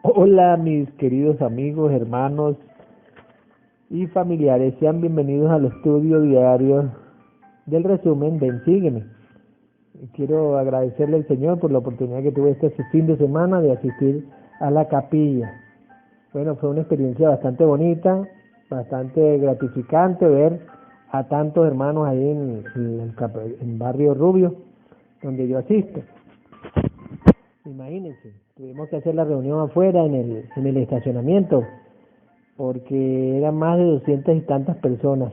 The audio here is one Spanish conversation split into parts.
Hola mis queridos amigos, hermanos y familiares, sean bienvenidos al estudio diario del resumen Ven Sígueme. Quiero agradecerle al Señor por la oportunidad que tuve este fin de semana de asistir a la capilla. Bueno, fue una experiencia bastante bonita, bastante gratificante ver a tantos hermanos ahí en Barrio Rubio, donde yo asisto. Imagínense, tuvimos que hacer la reunión afuera en el estacionamiento porque eran más de 200 y tantas personas.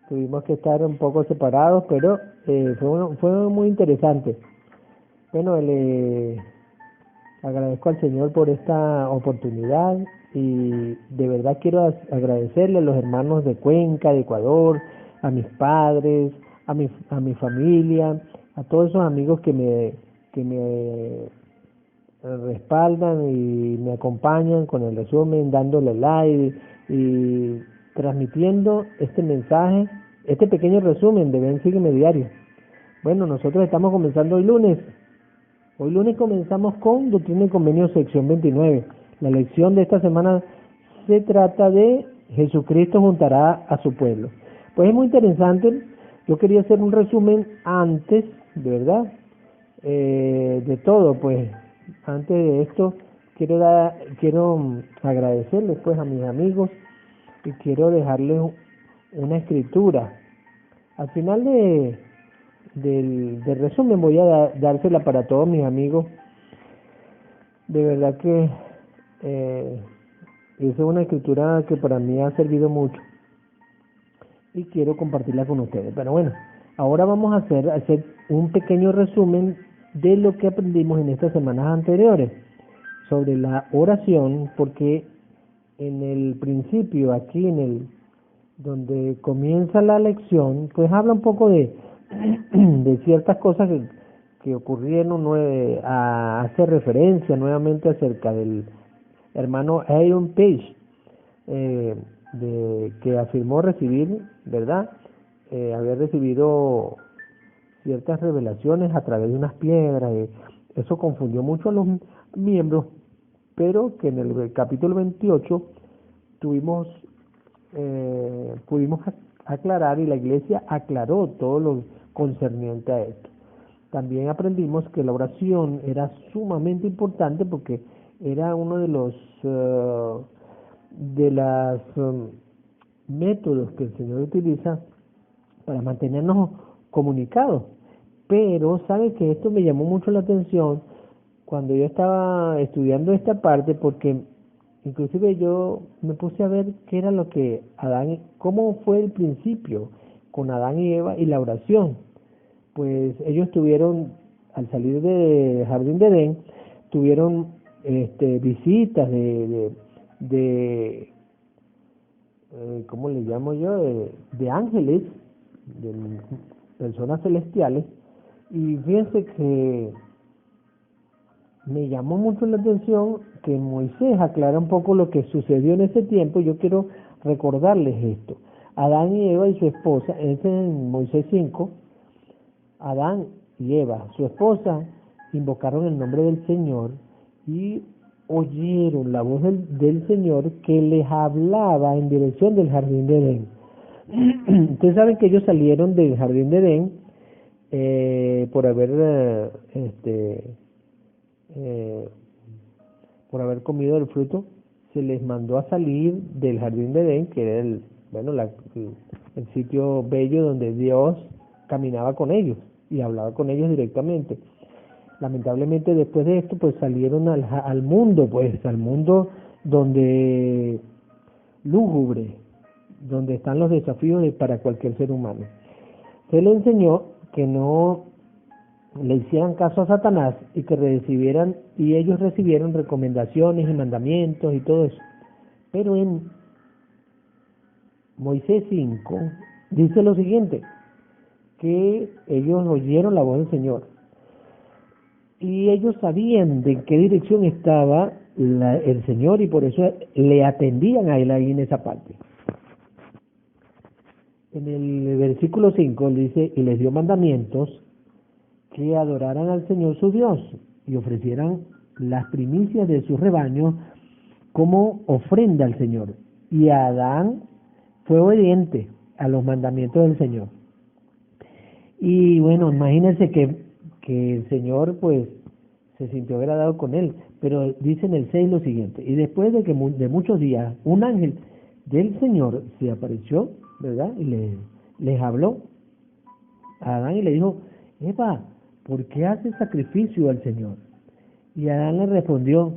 Tuvimos que estar un poco separados, pero fue muy interesante. Bueno, le agradezco al Señor por esta oportunidad y de verdad quiero agradecerle a los hermanos de Cuenca, de Ecuador, a mis padres, a mi familia, a todos esos amigos que me respaldan y me acompañan con el resumen, dándole like y transmitiendo este mensaje, este pequeño resumen de Ven Sígueme Diario. Bueno, nosotros estamos comenzando hoy lunes. Hoy lunes comenzamos con Doctrina y Convenio sección 29. La lección de esta semana se trata de Jesucristo juntará a su pueblo. Pues es muy interesante. Yo quería hacer un resumen antes, de verdad, de todo, pues antes de esto quiero agradecerles pues a mis amigos y quiero dejarles una escritura. Al final del resumen voy a dársela para todos mis amigos. De verdad que esa es una escritura que para mí ha servido mucho y quiero compartirla con ustedes. Pero bueno, ahora vamos a hacer un pequeño resumen de lo que aprendimos en estas semanas anteriores sobre la oración, porque en el principio, aquí donde comienza la lección, pues habla un poco de ciertas cosas que ocurrieron, hace referencia nuevamente acerca del hermano Aaron Page, que afirmó recibir, ¿verdad? Haber recibido ciertas revelaciones a través de unas piedras. Eso confundió mucho a los miembros, pero que en el capítulo 28 pudimos aclarar y la iglesia aclaró todo lo concerniente a esto. También aprendimos que la oración era sumamente importante porque era uno de los métodos que el Señor utiliza para mantenernos comunicados. Pero sabe que esto me llamó mucho la atención cuando yo estaba estudiando esta parte, porque inclusive yo me puse a ver qué era lo que cómo fue el principio con Adán y Eva y la oración. Pues ellos tuvieron, al salir del jardín de Edén, tuvieron visitas de ¿cómo le llamo yo? De ángeles, de personas celestiales. Y fíjense que me llamó mucho la atención que Moisés aclara un poco lo que sucedió en ese tiempo. Yo quiero recordarles esto. Adán y Eva y su esposa, es en Moisés 5, Adán y Eva, su esposa, invocaron el nombre del Señor y oyeron la voz del Señor que les hablaba en dirección del jardín de Edén. Ustedes saben que ellos salieron del jardín de Edén por haber eh, por haber comido del fruto. Se les mandó a salir del jardín de Edén, que era el sitio bello donde Dios caminaba con ellos y hablaba con ellos directamente. Lamentablemente después de esto pues salieron al mundo, pues al mundo donde lúgubre, donde están los desafíos para cualquier ser humano. Se le enseñó que no le hicieran caso a Satanás y y ellos recibieron recomendaciones y mandamientos y todo eso. Pero en Moisés 5 dice lo siguiente, que ellos oyeron la voz del Señor y ellos sabían de qué dirección estaba el Señor y por eso le atendían a él ahí en esa parte. En el versículo 5 dice, y les dio mandamientos que adoraran al Señor su Dios y ofrecieran las primicias de sus rebaños como ofrenda al Señor. Y Adán fue obediente a los mandamientos del Señor. Y bueno, imagínense que el Señor pues se sintió agradado con él. Pero dice en el 6 lo siguiente: y después de que de muchos días un ángel del Señor se apareció, ¿verdad? Y les habló a Adán y le dijo: Eva, ¿por qué haces sacrificio al Señor? Y Adán le respondió: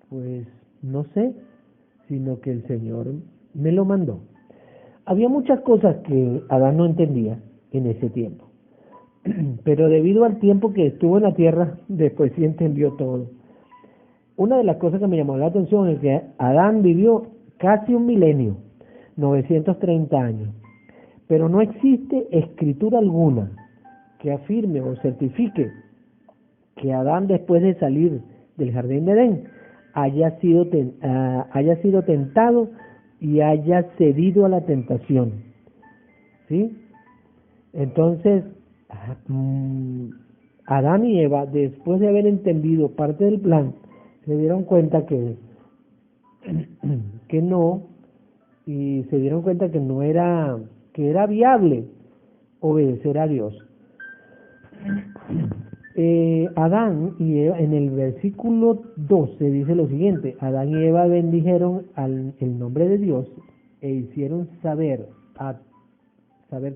pues no sé, sino que el Señor me lo mandó. Había muchas cosas que Adán no entendía en ese tiempo, pero debido al tiempo que estuvo en la tierra, después sí entendió todo. Una de las cosas que me llamó la atención es que Adán vivió casi un milenio, 930 años, pero no existe escritura alguna que afirme o certifique que Adán, después de salir del jardín de Edén, haya sido tentado y haya cedido a la tentación, ¿sí? Entonces, Adán y Eva, después de haber entendido parte del plan, se dieron cuenta que no, y se dieron cuenta que no era, que era viable obedecer a Dios. Adán y Eva, en el versículo 12 dice lo siguiente: Adán y Eva bendijeron el nombre de Dios e hicieron saber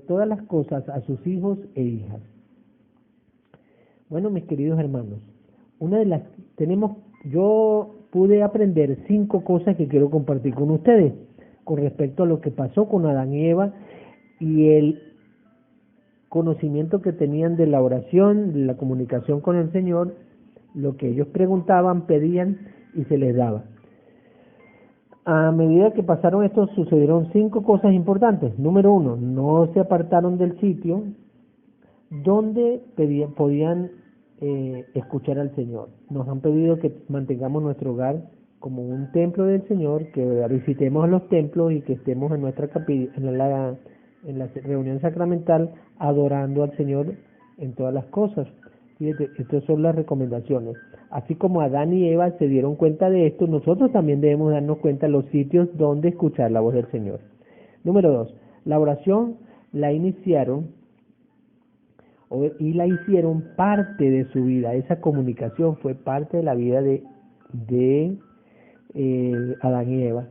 todas las cosas a sus hijos e hijas. Bueno, mis queridos hermanos, yo pude aprender 5 cosas que quiero compartir con ustedes con respecto a lo que pasó con Adán y Eva y el conocimiento que tenían de la oración, de la comunicación con el Señor, lo que ellos preguntaban, pedían y se les daba. A medida que pasaron esto, sucedieron 5 cosas importantes. Número 1, no se apartaron del sitio donde podían escuchar al Señor. Nos han pedido que mantengamos nuestro hogar como un templo del Señor, que visitemos los templos y que estemos en nuestra capilla, en la reunión sacramental, adorando al Señor en todas las cosas. Fíjate, estas son las recomendaciones. Así como Adán y Eva se dieron cuenta de esto, nosotros también debemos darnos cuenta de los sitios donde escuchar la voz del Señor. Número 2, la oración la iniciaron y la hicieron parte de su vida. Esa comunicación fue parte de la vida de Adán y Eva.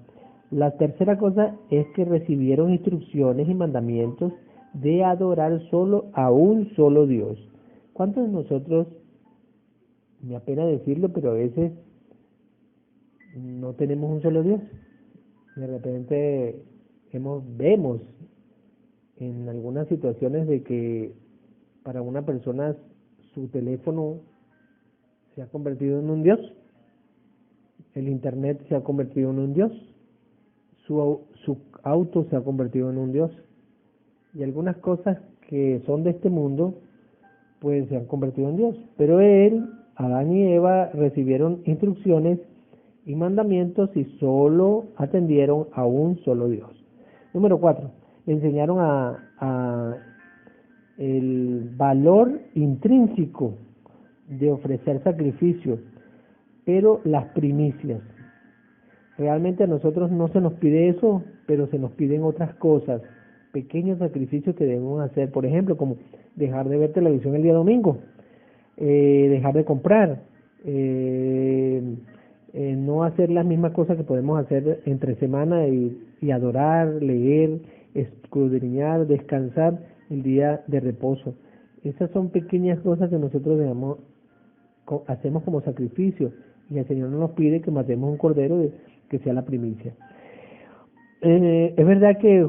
La tercera cosa es que recibieron instrucciones y mandamientos de adorar solo a un solo Dios. ¿Cuántos de nosotros, me apena decirlo, pero a veces no tenemos un solo Dios? De repente vemos en algunas situaciones de que para una persona su teléfono se ha convertido en un Dios, el internet se ha convertido en un Dios, su auto se ha convertido en un Dios, y algunas cosas que son de este mundo pues se han convertido en Dios. Pero Adán y Eva recibieron instrucciones y mandamientos y solo atendieron a un solo Dios. Número 4, enseñaron a el valor intrínseco de ofrecer sacrificios, pero las primicias. Realmente a nosotros no se nos pide eso, pero se nos piden otras cosas, pequeños sacrificios que debemos hacer, por ejemplo, como dejar de ver televisión el día domingo, dejar de comprar, no hacer las mismas cosas que podemos hacer entre semana y adorar, leer, escudriñar, descansar el día de reposo. Esas son pequeñas cosas que nosotros hacemos como sacrificio, y el Señor nos pide que matemos un cordero que sea la primicia. Es verdad que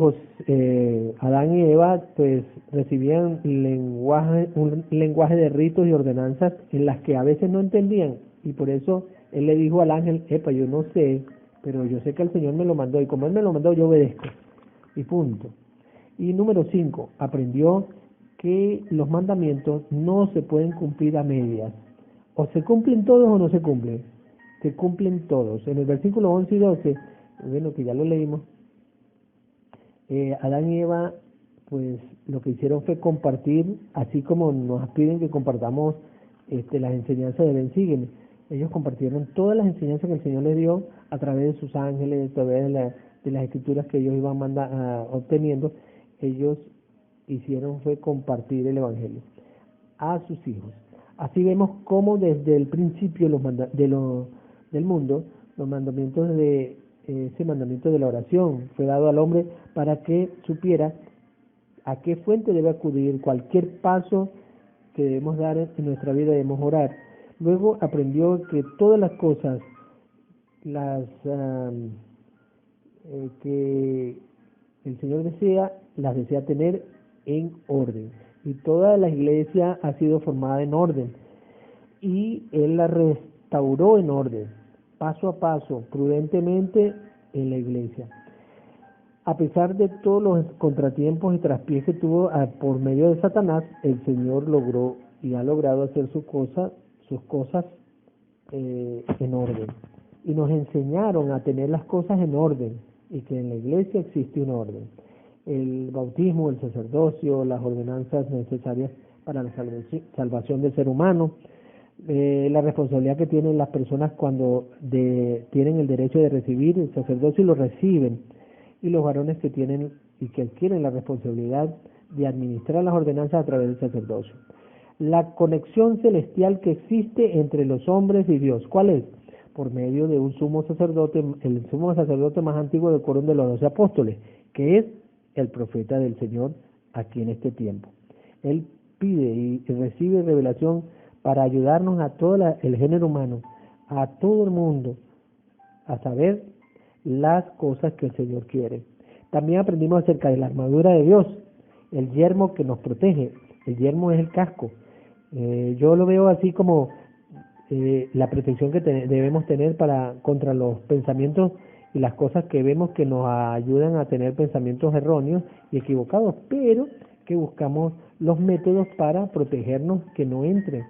Adán y Eva pues recibían un lenguaje de ritos y ordenanzas en las que a veces no entendían, y por eso él le dijo al ángel: yo no sé, pero yo sé que el Señor me lo mandó, y como Él me lo mandó, yo obedezco, y punto. Y número 5, aprendió que los mandamientos no se pueden cumplir a medias. O se cumplen todos o no se cumplen. Se cumplen todos. En el versículo 11 y 12, bueno, que ya lo leímos, Adán y Eva, pues lo que hicieron fue compartir, así como nos piden que compartamos las enseñanzas de Ven, Sígueme. Ellos compartieron todas las enseñanzas que el Señor les dio a través de sus ángeles, a través de las escrituras que ellos iban obteniendo. Ellos fue compartir el Evangelio a sus hijos. Así vemos cómo desde el principio del mundo, los mandamientos ese mandamiento de la oración fue dado al hombre para que supiera a qué fuente debe acudir, cualquier paso que debemos dar en nuestra vida debemos orar. Luego aprendió que todas las cosas que el Señor las desea tener en orden. Y toda la iglesia ha sido formada en orden. Y Él la restauró en orden, paso a paso, prudentemente en la iglesia. A pesar de todos los contratiempos y traspiés que tuvo por medio de Satanás, el Señor logró y ha logrado hacer sus cosas en orden. Y nos enseñaron a tener las cosas en orden y que en la iglesia existe un orden. El bautismo, el sacerdocio, las ordenanzas necesarias para la salvación del ser humano, la responsabilidad que tienen las personas cuando tienen el derecho de recibir el sacerdocio y lo reciben, y los varones que tienen y que adquieren la responsabilidad de administrar las ordenanzas a través del sacerdocio. La conexión celestial que existe entre los hombres y Dios, ¿cuál es? Por medio de un sumo sacerdote, el sumo sacerdote más antiguo del quórum de los 12 apóstoles, que es el profeta del Señor aquí en este tiempo. Él pide y recibe revelación para ayudarnos a todo el género humano, a todo el mundo, a saber las cosas que el Señor quiere. También aprendimos acerca de la armadura de Dios, el yelmo que nos protege. El yelmo es el casco. Yo lo veo así como la protección que debemos tener contra los pensamientos y las cosas que vemos que nos ayudan a tener pensamientos erróneos y equivocados, pero que buscamos los métodos para protegernos, que no entre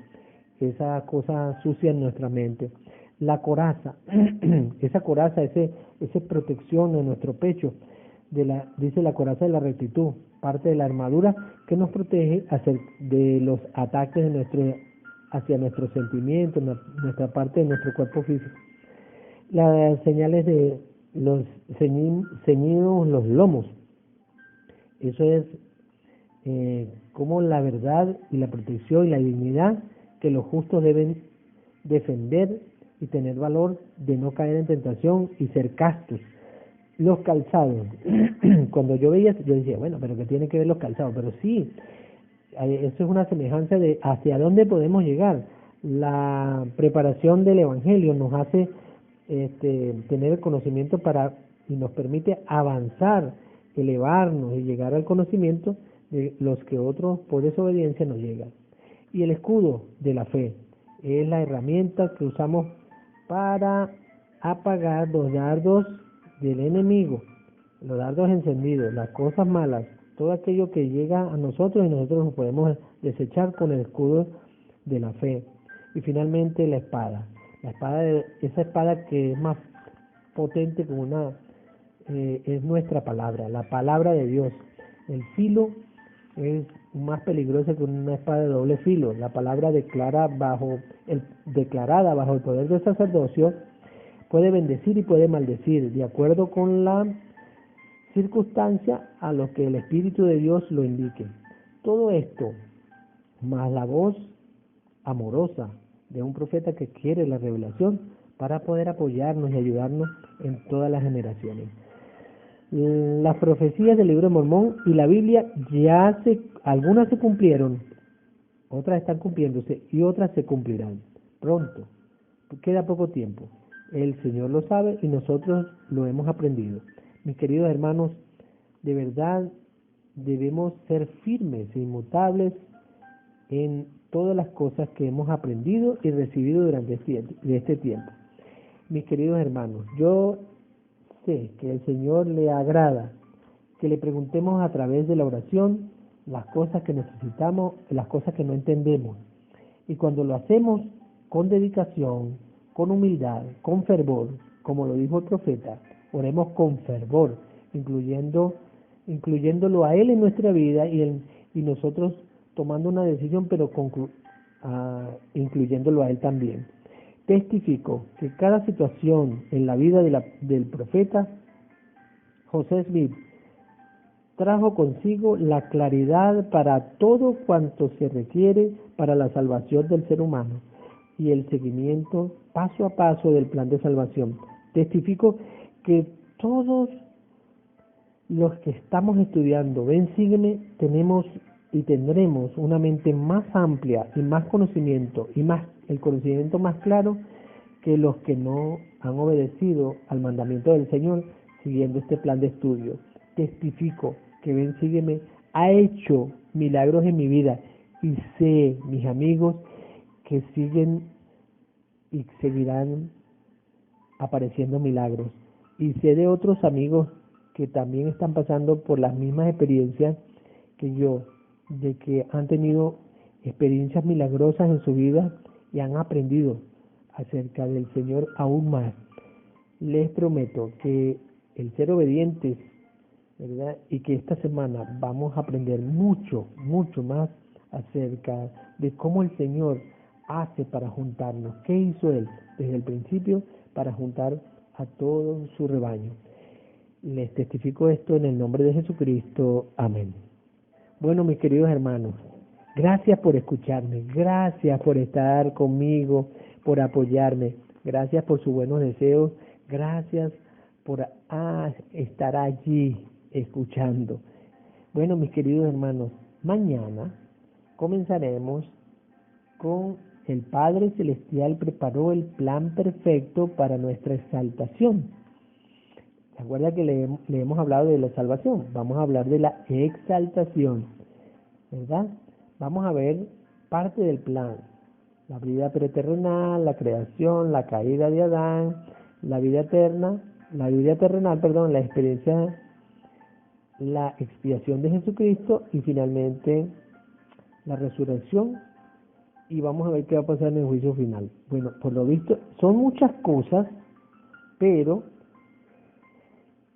esa cosa sucia en nuestra mente. La coraza, esa coraza, esa protección en nuestro pecho, dice la coraza de la rectitud, parte de la armadura que nos protege de los ataques hacia nuestros sentimientos, nuestra parte de nuestro cuerpo físico. Las señales de los ceñidos los lomos, eso es como la verdad y la protección y la dignidad que los justos deben defender y tener valor de no caer en tentación y ser castos. Los calzados, cuando yo decía, bueno, pero ¿qué tiene que ver los calzados? Pero sí, eso es una semejanza de hacia dónde podemos llegar. La preparación del Evangelio nos hace tener el conocimiento y nos permite avanzar, elevarnos y llegar al conocimiento de los que otros por desobediencia no llegan. Y el escudo de la fe es la herramienta que usamos para apagar los dardos del enemigo, los dardos encendidos, las cosas malas, todo aquello que llega a nosotros y nosotros nos podemos desechar con el escudo de la fe. Y finalmente la espada, esa espada que es más potente que es nuestra palabra, la palabra de Dios. El filo es más peligroso que una espada de doble filo. La palabra declarada bajo el poder del sacerdocio puede bendecir y puede maldecir, de acuerdo con la circunstancia a lo que el Espíritu de Dios lo indique. Todo esto, más la voz amorosa de un profeta que quiere la revelación para poder apoyarnos y ayudarnos en todas las generaciones. Las profecías del libro de Mormón y la Biblia algunas se cumplieron, otras están cumpliéndose y otras se cumplirán pronto. Queda poco tiempo. El Señor lo sabe y nosotros lo hemos aprendido. Mis queridos hermanos, de verdad debemos ser firmes e inmutables en todas las cosas que hemos aprendido y recibido durante este tiempo. Mis queridos hermanos, yo sé que el Señor le agrada que le preguntemos a través de la oración las cosas que necesitamos, las cosas que no entendemos. Y cuando lo hacemos con dedicación, con humildad, con fervor, como lo dijo el profeta, oremos con fervor, incluyéndolo a Él en nuestra vida y nosotros tomando una decisión, pero incluyéndolo a Él también. Testifico que cada situación en la vida del profeta José Smith trajo consigo la claridad para todo cuanto se requiere para la salvación del ser humano y el seguimiento paso a paso del plan de salvación. Testifico que todos los que estamos estudiando Ven, Sígueme, tenemos y tendremos una mente más amplia y más conocimiento y el conocimiento más claro que los que no han obedecido al mandamiento del Señor siguiendo este plan de estudio. Testifico que Ven, Sígueme ha hecho milagros en mi vida y sé, mis amigos, que siguen y seguirán apareciendo milagros. Y sé de otros amigos que también están pasando por las mismas experiencias que yo, de que han tenido experiencias milagrosas en su vida y han aprendido acerca del Señor aún más. Les prometo que el ser obedientes, ¿verdad? Y que esta semana vamos a aprender mucho más acerca de cómo el Señor hace para juntarnos. ¿Qué hizo Él desde el principio para juntar a todo su rebaño? Les testifico esto en el nombre de Jesucristo. Amén. Bueno, mis queridos hermanos, gracias por escucharme, gracias por estar conmigo, por apoyarme, gracias por sus buenos deseos, gracias por estar allí escuchando. Bueno, mis queridos hermanos, mañana comenzaremos con el Padre Celestial preparó el plan perfecto para nuestra exaltación. ¿Se acuerda que le hemos hablado de la salvación? Vamos a hablar de la exaltación, ¿verdad? Vamos a ver parte del plan. La vida preterrenal, la creación, la caída de Adán, la vida terrenal, la experiencia, la expiación de Jesucristo y finalmente la resurrección. Y vamos a ver qué va a pasar en el juicio final. Bueno, por lo visto, son muchas cosas, pero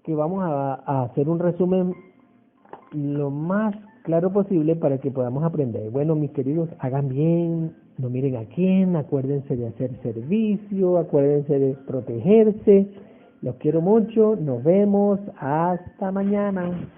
que vamos a hacer un resumen lo más claro posible para que podamos aprender. Bueno, mis queridos, hagan bien, no miren a quién, acuérdense de hacer servicio, acuérdense de protegerse. Los quiero mucho, nos vemos, hasta mañana.